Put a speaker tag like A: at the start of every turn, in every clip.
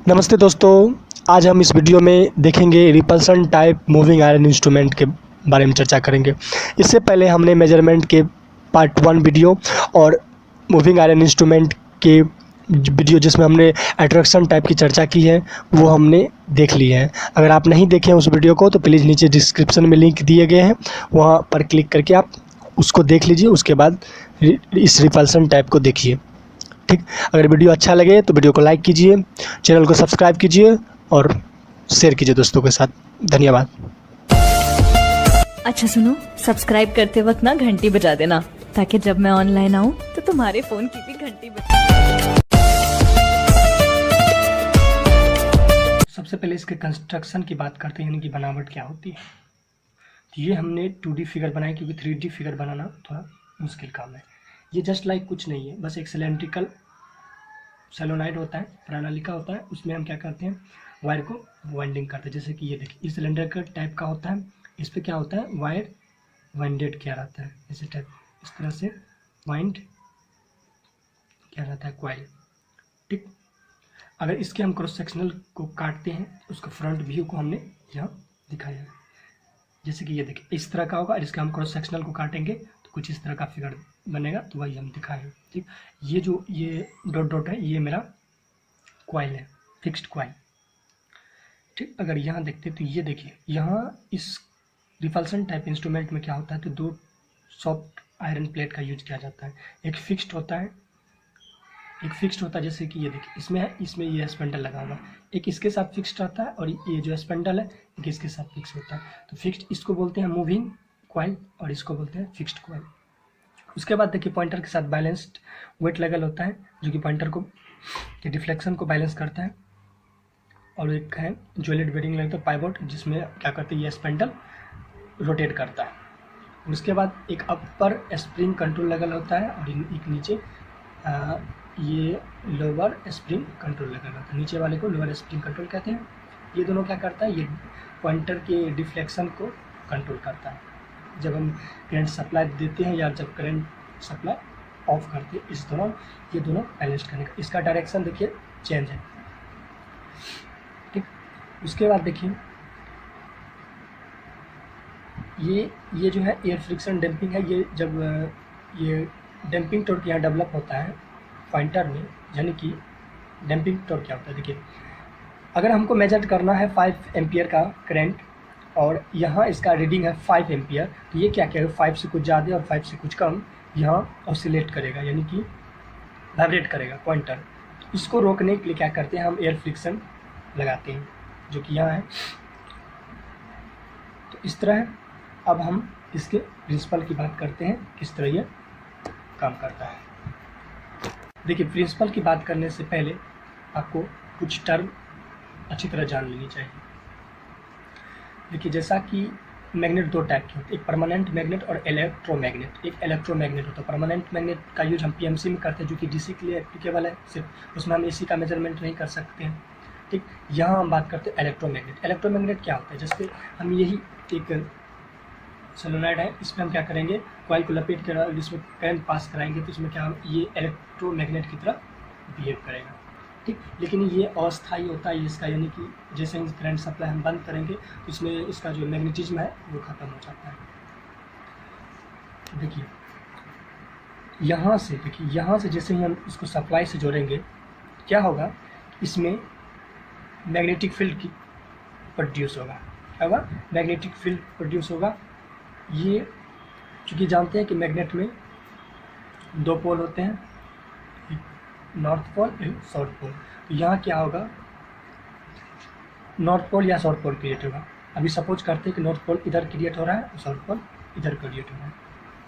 A: नमस्ते दोस्तों, आज हम इस वीडियो में देखेंगे repulsion type moving iron instrument के बारे में चर्चा करेंगे। इससे पहले हमने मेजरमेंट के पार्ट 1 वीडियो और मूविंग आयरन इंस्ट्रूमेंट के वीडियो जिसमें हमने अट्रैक्शन टाइप की चर्चा की है वो हमने देख ली है। अगर आप नहीं देखें उस वीडियो को तो प्लीज़ नीचे डिस्क्रिप्शन में लिंक दिए गए हैं, वहाँ पर क्लिक करके आप उसको देख लीजिए। उसके बाद इस रिपल्सन टाइप को देखिए। ठीक, अगर वीडियो अच्छा लगे तो वीडियो को लाइक कीजिए, चैनल को सब्सक्राइब कीजिए और शेयर कीजिए दोस्तों के साथ। धन्यवाद।
B: अच्छा सुनो, सब्सक्राइब करते वक्त ना घंटी बजा देना ताकि जब मैं ऑनलाइन आऊँ तो तुम्हारे फोन की भी घंटी बजे।
A: सबसे पहले इसके कंस्ट्रक्शन की बात करते हैं, यानी कि बनावट क्या होती है। तो ये हमने 2D फिगर बनाई क्योंकि 3D फिगर बनाना थोड़ा मुश्किल काम है। ये जस्ट लाइक कुछ नहीं है, बस एक सिलेंड्रिकल सोलेनॉइड होता है, प्रणालिका होता है। उसमें हम क्या करते हैं, वायर को वाइंडिंग करते हैं। जैसे कि ये देखिए, इस सिलेंडर टाइप का होता है, इस पर क्या होता है, वायर वाइंडेड किया रहता है। इसी टाइप इस तरह से वाइंड किया रहता है कॉइल। ठीक, अगर इसके हम क्रॉस सेक्शनल को काटते हैं, उसका फ्रंट व्यू को हमने यहाँ दिखाया है। जैसे कि ये देखिए, इस तरह का होगा और इसका हम क्रॉस सेक्शनल को काटेंगे तो कुछ इस तरह का फिगर बनेगा, तो वही हम दिखाए। ठीक, ये जो ये डॉट डॉट है ये मेरा कॉइल है, फिक्स्ड कॉइल। ठीक, अगर यहाँ देखते तो ये देखिए, यहाँ इस रिपल्सन टाइप इंस्ट्रूमेंट में क्या होता है, तो 2 सॉफ्ट आयरन प्लेट का यूज किया जाता है। एक फिक्स्ड होता है, जैसे कि ये देखिए, इसमें ये स्पेंडल लगा हुआ, एक इसके साथ फिक्स्ड रहता है और ये जो स्पेंडल है एक इसके साथ फिक्स होता है। तो फिक्स्ड इसको बोलते हैं मूविंग कॉइल और इसको बोलते हैं फिक्स्ड कॉइल। उसके बाद देखिए, पॉइंटर के साथ बैलेंस्ड वेट लेवल होता है जो कि पॉइंटर को के डिफ्लेक्शन को बैलेंस करता है। और एक है ज्वेलेट बेरिंग लगता है पाइवोट, जिसमें क्या करते हैं, ये स्पेंडल रोटेट करता है। उसके बाद एक अपर स्प्रिंग कंट्रोल लेवल होता है और एक नीचे ये लोअर स्प्रिंग कंट्रोल लेवल होता है। नीचे वाले को लोअर स्प्रिंग कंट्रोल कहते हैं। ये दोनों क्या करता है, ये पॉइंटर के डिफ्लेक्शन को कंट्रोल करता है। जब हम करंट सप्लाई देते हैं या जब करंट सप्लाई ऑफ करते हैं, इस दौरान ये दोनों बैलेंस करने का, इसका डायरेक्शन देखिए चेंज है। ठीक, उसके बाद देखिए, ये जो है एयर फ्रिक्शन डैम्पिंग है। ये जब ये डैम्पिंग टॉर्क यहाँ डेवलप होता है पॉइंटर में, यानी कि डैम्पिंग टॉर्क क्या होता है, देखिए अगर हमको मेजर करना है 5 एम्पियर का करंट और यहाँ इसका रीडिंग है 5 एम्पियर, तो ये क्या करेगा, 5 से कुछ ज़्यादा और 5 से कुछ कम यहाँ ऑसिलेट करेगा, यानी कि वाइब्रेट करेगा पॉइंटर। तो इसको रोकने के लिए क्या करते हैं, हम एयर फ्रिक्शन लगाते हैं, जो कि यहाँ है। तो इस तरह है। अब हम इसके प्रिंसिपल की बात करते हैं, किस तरह ये काम करता है। देखिए, प्रिंसिपल की बात करने से पहले आपको कुछ टर्म अच्छी तरह जान लेनी चाहिए। देखिए, जैसा कि मैग्नेट 2 टाइप के होते हैं, एक परमानेंट मैग्नेट और इलेक्ट्रोमैग्नेट। एक इलेक्ट्रोमैग्नेट होता है, परमानेंट मैग्नेट का यूज हम पीएमसी में करते हैं, जो कि डीसी के लिए एप्लीकेबल है सिर्फ, उसमें हम एसी का मेजरमेंट नहीं कर सकते हैं। ठीक, यहाँ हम बात करते हैं इलेक्ट्रोमैग्नेट। इलेक्ट्रोमैग्नेट क्या होता है, जैसे हम यही एक सोलेनॉइड है, इसमें हम क्या करेंगे, कॉइल को लपेट कर इसमें करंट पास कराएंगे, तो इसमें क्या ये इलेक्ट्रोमैग्नेट की तरह बिहेव करेगा। ठीक, लेकिन ये अस्थायी होता है इसका, यानी कि जैसे ही करंट सप्लाई हम बंद करेंगे तो इसमें इसका जो मैग्नेटिज्म है वो ख़त्म हो जाता है। देखिए यहाँ से जैसे ही हम इसको सप्लाई से जोड़ेंगे, क्या होगा, इसमें मैग्नेटिक फील्ड की प्रोड्यूस होगा, मैग्नेटिक फील्ड प्रोड्यूस होगा। ये चूँकि जानते हैं कि मैग्नेट में 2 पोल होते हैं, north pole and south pole. तो यहाँ क्या होगा, नॉर्थ पोल या साउथ पोल क्रिएट होगा। अभी सपोज करते हैं कि नॉर्थ पोल इधर क्रिएट हो रहा है और साउथ पोल इधर क्रिएट हो रहा है।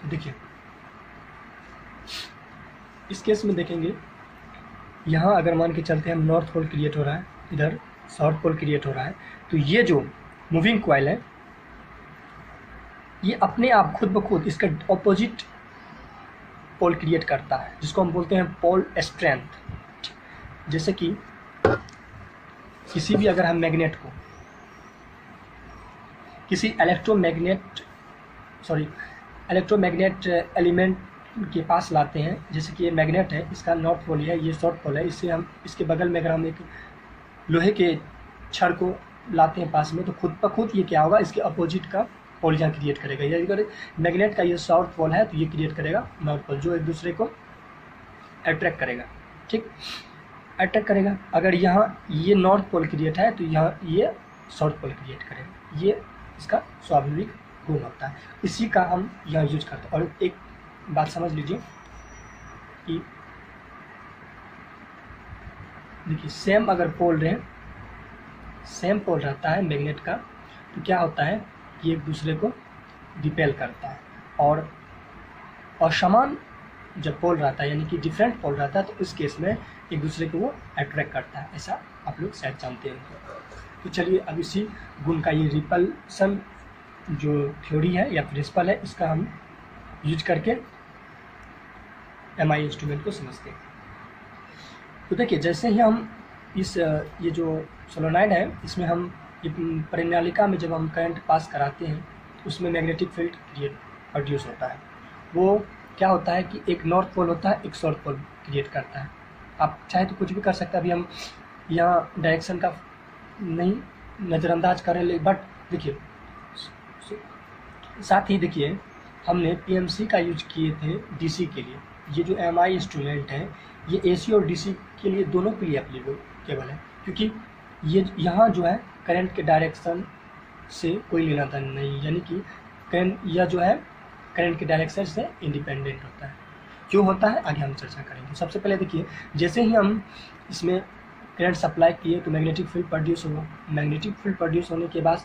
A: तो देखिए, इस केस में देखेंगे, यहाँ अगर मान के चलते हैं हम नॉर्थ पोल क्रिएट हो रहा है, इधर साउथ पोल क्रिएट हो रहा है, तो ये जो मूविंग कॉइल है ये अपने आप खुद ब खुद इसका ऑपोजिट पोल क्रिएट करता है, जिसको हम बोलते हैं पोल स्ट्रेंथ। जैसे कि किसी भी अगर हम मैग्नेट को किसी इलेक्ट्रोमैग्नेट एलिमेंट के पास लाते हैं, जैसे कि ये मैग्नेट है, इसका नॉर्थ पोल है, ये साउथ पोल है, इससे हम इसके बगल में अगर हम एक लोहे के छड़ को लाते हैं पास में, तो खुद ब खुद ये क्या होगा, इसके अपोजिट का पोल यहाँ क्रिएट करेगा। यदि अगर मैग्नेट का ये साउथ पोल है तो ये क्रिएट करेगा नॉर्थ पोल, जो एक दूसरे को अट्रैक्ट करेगा। ठीक, अट्रैक्ट करेगा। अगर यहाँ ये नॉर्थ पोल क्रिएट है तो यहाँ ये साउथ पोल क्रिएट करेगा। ये इसका स्वाभाविक गुण होता है, इसी का हम यहाँ यूज करते हैं। और एक बात समझ लीजिए कि देखिए सेम अगर पोल रहे, सेम पोल रहता है मैग्नेट का, तो क्या होता है कि एक दूसरे को रिपेल करता है। और असमान जब पोल रहता है, यानी कि डिफरेंट पोल रहता है, तो उस केस में एक दूसरे को वो अट्रैक्ट करता है। ऐसा आप लोग शायद जानते हैं। तो चलिए अब इसी गुण का, ये रिपल्सन जो थ्योरी है या प्रिंसिपल है, इसका हम यूज करके एमआई इंस्ट्रूमेंट को समझते हैं। तो देखिए जैसे ही हम इस ये जो सोलेनॉइड है, इसमें हम ये परिनालिका में जब हम करंट पास कराते हैं, उसमें मैग्नेटिक फील्ड प्रोड्यूस होता है। वो क्या होता है कि एक नॉर्थ पोल होता है, एक साउथ पोल क्रिएट करता है। आप चाहे तो कुछ भी कर सकते हैं। अभी हम यहाँ डायरेक्शन का नहीं नज़रअंदाज करें, बट देखिए साथ ही देखिए हमने पीएमसी का यूज किए थे डीसी के लिए। ये जो एमआई इंस्ट्रूमेंट है ये एसी और डीसी के लिए, दोनों के लिए एप्लीकेबल है, क्योंकि ये यहाँ जो है करंट के डायरेक्शन से कोई लेना देना नहीं, यानी कि करंट यह जो है करंट के डायरेक्शन से इंडिपेंडेंट होता है। क्यों होता है आगे हम चर्चा करेंगे। सबसे पहले देखिए जैसे ही हम इसमें करंट सप्लाई किए तो मैग्नेटिक फील्ड प्रोड्यूस होगा। मैग्नेटिक फील्ड प्रोड्यूस होने के बाद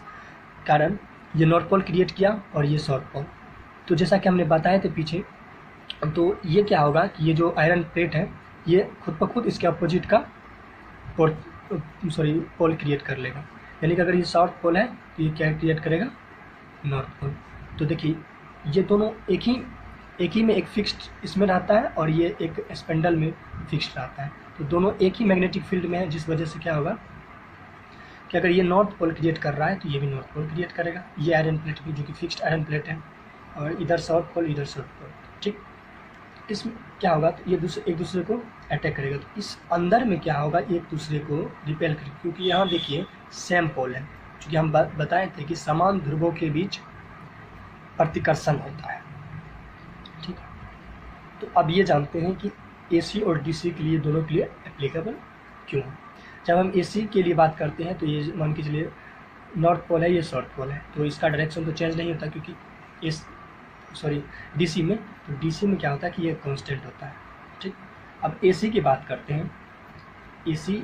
A: कारण ये नॉर्थ पोल क्रिएट किया और ये साउथ पोल। तो जैसा कि हमने बताया थे पीछे, तो ये क्या होगा कि ये जो आयरन प्लेट है ये खुद ब खुद इसके अपोजिट का पोल क्रिएट कर लेगा। यानी कि अगर ये साउथ पोल है तो ये क्या क्रिएट करेगा, नॉर्थ पोल। तो देखिए ये दोनों एक ही में एक फिक्स्ड इसमें रहता है और ये एक स्पेंडल में फिक्स्ड रहता है। तो दोनों एक ही मैग्नेटिक फील्ड में है, जिस वजह से क्या होगा कि अगर ये नॉर्थ पोल क्रिएट कर रहा है तो ये भी नॉर्थ पोल क्रिएट करेगा। ये आयरन प्लेट भी जो कि फिक्स्ड आयरन प्लेट है, और इधर साउथ पोल इधर साउथ पोल। ठीक, इसमें क्या होगा तो ये एक दूसरे को अटैक करेगा। तो इस अंदर में क्या होगा, एक दूसरे को रिपेल करेगा, क्योंकि यहाँ देखिए सेम पोल है। क्योंकि हम बताए थे कि समान ध्रुवों के बीच प्रतिकर्षण होता है। ठीक है, तो अब ये जानते हैं कि एसी और डीसी के लिए, दोनों के लिए एप्लीकेबल क्यों है। जब हम एसी के लिए बात करते हैं तो ये मान के चलिए नॉर्थ पोल है, ये साउथ पोल है, तो इसका डायरेक्शन तो चेंज नहीं होता, क्योंकि डीसी में, तो डीसी में क्या होता है कि ये कांस्टेंट होता है। ठीक, अब एसी की बात करते हैं। एसी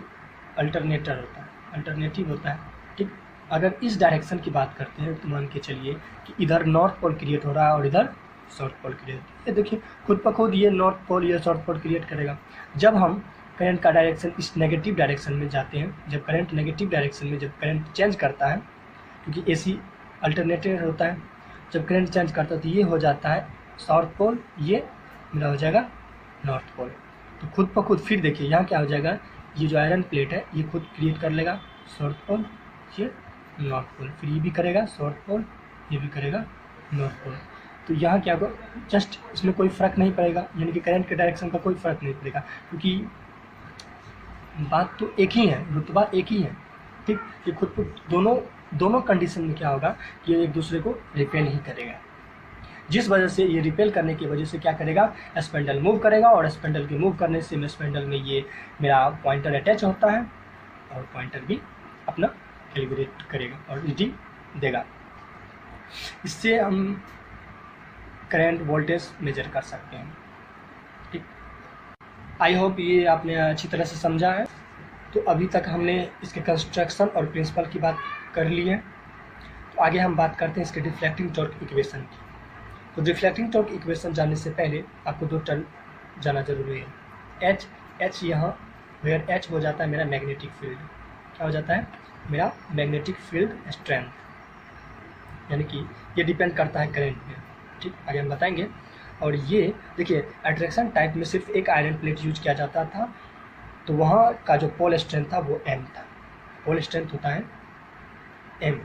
A: अल्टरनेटर होता है, अल्टरनेटिव होता है। ठीक, अगर इस डायरेक्शन की बात करते हैं तो मान के चलिए कि इधर नॉर्थ पोल क्रिएट हो रहा है और इधर साउथ पोल क्रिएट। ये देखिए खुद ब खुद ये नॉर्थ पोल ये साउथ पोल क्रिएट करेगा। जब हम करंट का डायरेक्शन इस नेगेटिव डायरेक्शन में जाते हैं, जब करंट नेगेटिव डायरेक्शन में जब करंट चेंज करता है, क्योंकि एसी अल्टरनेटर होता है, जब करंट चेंज करता है तो ये हो जाता है साउथ पोल, ये मेरा हो जाएगा नॉर्थ पोल। तो खुद ब खुद फिर देखिए यहाँ क्या हो जाएगा, ये जो आयरन प्लेट है ये खुद क्रिएट कर लेगा साउथ पोल, ये नॉर्थ पोल, फिर ये भी करेगा साउथ पोल, ये भी करेगा नॉर्थ पोल। तो यहाँ क्या होगा, जस्ट इसमें कोई फ़र्क नहीं पड़ेगा, यानी कि करंट के डायरेक्शन का कोई फ़र्क नहीं पड़ेगा, क्योंकि बात तो एक ही है, रुतबा एक ही है। ठीक, ये खुद को दोनों कंडीशन में क्या होगा कि ये एक दूसरे को रिपेल ही करेगा, जिस वजह से ये रिपेल करने की वजह से क्या करेगा, स्पेंडल मूव करेगा, और स्पेंडल के मूव करने से स्पेंडल में ये मेरा पॉइंटर अटैच होता है और पॉइंटर भी अपना कैलिब्रेट करेगा और रीडिंग देगा। इससे हम करंट वोल्टेज मेजर कर सकते हैं। ठीक, आई होप ये आपने अच्छी तरह से समझा है। तो अभी तक हमने इसके कंस्ट्रक्शन और प्रिंसिपल की बात कर ली है। तो आगे हम बात करते हैं इसके डिफ्लेक्टिंग टॉर्क इक्वेशन की। तो डिफ्लेक्टिंग टॉर्क इक्वेशन जानने से पहले आपको दो टर्म जाना जरूरी है। एच यहाँ वेयर एच हो जाता है मेरा मैग्नेटिक फील्ड, क्या हो जाता है मेरा मैग्नेटिक फील्ड स्ट्रेंथ, यानी कि ये डिपेंड करता है करंट पे। ठीक, आगे हम बताएंगे। और ये देखिए अट्रैक्शन टाइप में सिर्फ एक आयरन प्लेट यूज किया जाता था, तो वहाँ का जो पोल स्ट्रेंथ था वो m था। पोल स्ट्रेंथ होता है m।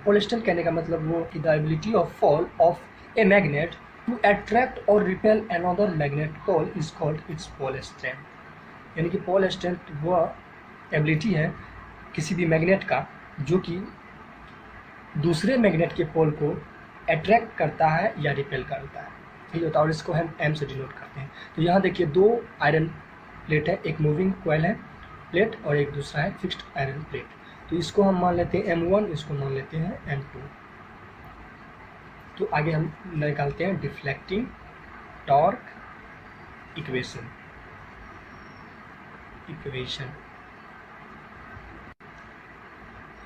A: पोल स्ट्रेंथ कहने का मतलब वो कि the ability of pole of a magnet to attract और repel another magnet pole is called its pole strength. यानी कि पोल स्ट्रेंथ वह एबिलिटी है किसी भी मैग्नेट का जो कि दूसरे मैग्नेट के पोल को अट्रैक्ट करता है या रिपेल करता है, ठीक होता है, और इसको हम एम से डिनोट करते हैं। तो यहाँ देखिए 2 आयरन प्लेट है, एक मूविंग कॉइल है प्लेट और एक दूसरा है फिक्स्ड आयरन प्लेट। तो इसको हम मान लेते हैं M1, इसको मान लेते हैं M2। तो आगे हम निकालते हैं डिफ्लेक्टिंग टॉर्क इक्वेशन।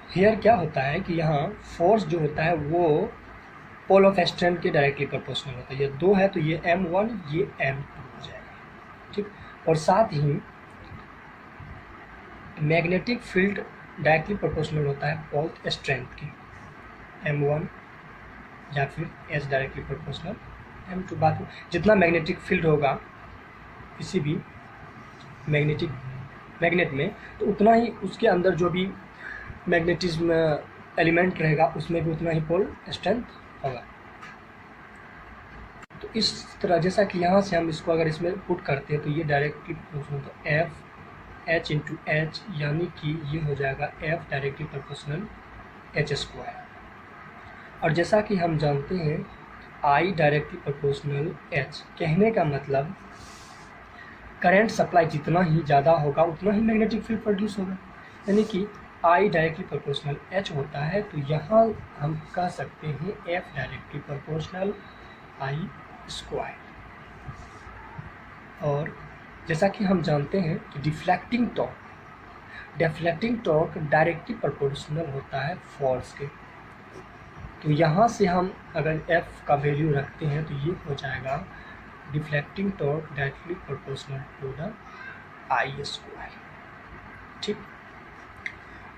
A: हियर क्या होता है कि यहाँ फोर्स जो होता है वो पोल ऑफ स्ट्रेंथ के डायरेक्टली प्रोपोर्शनल होता है। ये 2 है तो ये M1 ये M2 हो जाएगा, ठीक। और साथ ही मैग्नेटिक फील्ड डायरेक्टली प्रोपोर्शनल होता है पोल स्ट्रेंथ के, M1 या फिर S डायरेक्टली प्रोपोर्शनल M2। बात जितना मैग्नेटिक फील्ड होगा किसी भी मैग्नेट में तो उतना ही उसके अंदर जो भी मैग्नेटिज्म एलिमेंट रहेगा उसमें भी उतना ही पोल स्ट्रेंथ होगा। तो इस तरह जैसा कि यहाँ से हम इसको अगर इसमें पुट करते हैं तो ये डायरेक्टली प्रोपोर्शनल तो F H इंटू H, यानी कि ये हो जाएगा F डायरेक्टली प्रोपोर्शनल H²। और जैसा कि हम जानते हैं I डायरेक्टली प्रोपोर्शनल H, कहने का मतलब करंट सप्लाई जितना ही ज़्यादा होगा उतना ही मैग्नेटिक फील्ड प्रोड्यूस होगा, यानी कि I डायरेक्टली प्रोपोर्शनल H होता है। तो यहाँ हम कह सकते हैं F डायरेक्टली प्रोपोर्शनल I²। और जैसा कि हम जानते हैं कि डिफ्लेक्टिंग टॉर्क डायरेक्टली प्रोपोर्शनल होता है फोर्स के। तो यहाँ से हम अगर F का वैल्यू रखते हैं तो ये हो जाएगा deflecting torque directly proportional to the I², ठीक।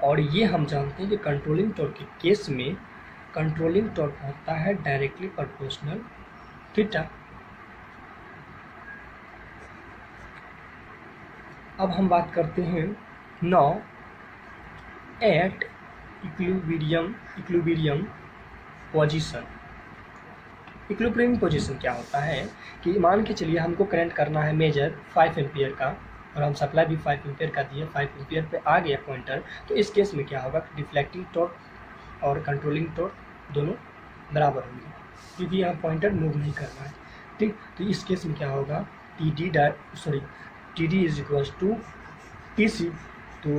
A: और ये हम जानते हैं कि कंट्रोलिंग टॉर्क के केस में कंट्रोलिंग टॉर्क होता है डायरेक्टली प्रोपोर्शनल थीटा। अब हम बात करते हैं now at equilibrium position. Equilibrium position क्या होता है कि मान के चलिए हमको करंट करना है मेजर 5 एम्पियर का और हम सप्लाई भी 5 एम्पियर का दिए, 5 एम्पियर पे आ गया पॉइंटर। तो इस केस में क्या होगा, डिफ्लेक्टिंग टॉर्क और कंट्रोलिंग टॉर्क दोनों बराबर होंगे क्योंकि यहाँ पॉइंटर मूव नहीं कर रहा है, ठीक। तो इस केस में क्या होगा TD is equals to TC। तो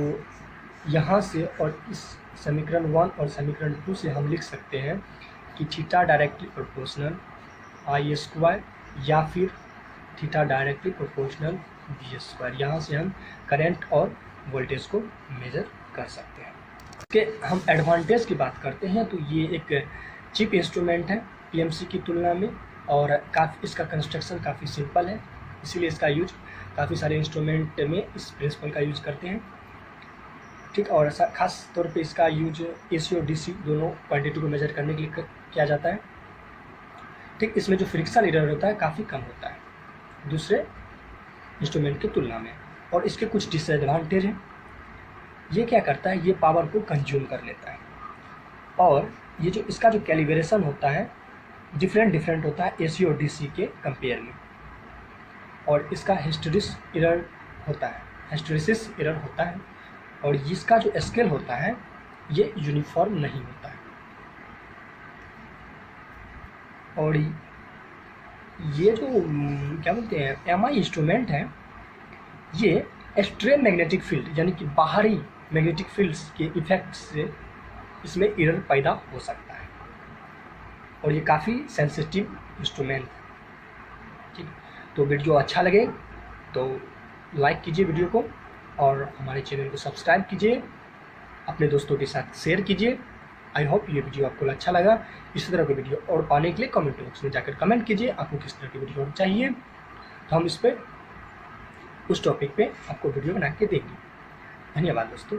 A: यहाँ से और इस समीकरण 1 और समीकरण 2 से हम लिख सकते हैं कि थीटा डायरेक्टली प्रोपोर्शनल I² या फिर थीटा डायरेक्टली प्रोपोर्शनल V²। यहाँ से हम करंट और वोल्टेज को मेजर कर सकते हैं। इसके हम एडवांटेज की बात करते हैं तो ये एक चीप इंस्ट्रूमेंट है PMC की तुलना में और इसका कंस्ट्रक्शन काफ़ी सिंपल है, इसीलिए इसका यूज काफ़ी सारे इंस्ट्रूमेंट में इस प्रिंसिपल का यूज करते हैं, ठीक। और खास तौर पे इसका यूज AC और DC दोनों क्वांटिटी को मेजर करने के लिए किया जाता है, ठीक। इसमें जो फ्रिक्शन एरर होता है काफ़ी कम होता है दूसरे इंस्ट्रूमेंट की तुलना में। और इसके कुछ डिसएडवांटेज हैं। ये क्या करता है, ये पावर को कंज्यूम कर लेता है और ये जो इसका जो कैलिब्रेशन होता है डिफरेंट होता है AC और DC के कंपेयर में। और इसका हिस्टैरिसीस एरर होता है और इसका जो स्केल होता है ये यूनिफॉर्म नहीं होता है। और ये जो क्या बोलते हैं MI इंस्ट्रूमेंट है, ये एक्सट्रीम मैग्नेटिक फील्ड यानी कि बाहरी मैग्नेटिक फील्ड्स के इफेक्ट से इसमें एरर पैदा हो सकता है और ये काफ़ी सेंसिटिव इंस्ट्रूमेंट है, ठीक। तो वीडियो अच्छा लगे तो लाइक कीजिए वीडियो को और हमारे चैनल को सब्सक्राइब कीजिए, अपने दोस्तों के साथ शेयर कीजिए। आई होप ये वीडियो आपको अच्छा लगा। इसी तरह के वीडियो और पाने के लिए कमेंट बॉक्स में जाकर कमेंट कीजिए आपको किस तरह की वीडियो चाहिए, तो हम इस पर उस टॉपिक पे आपको वीडियो बना के देंगे। धन्यवाद दोस्तों।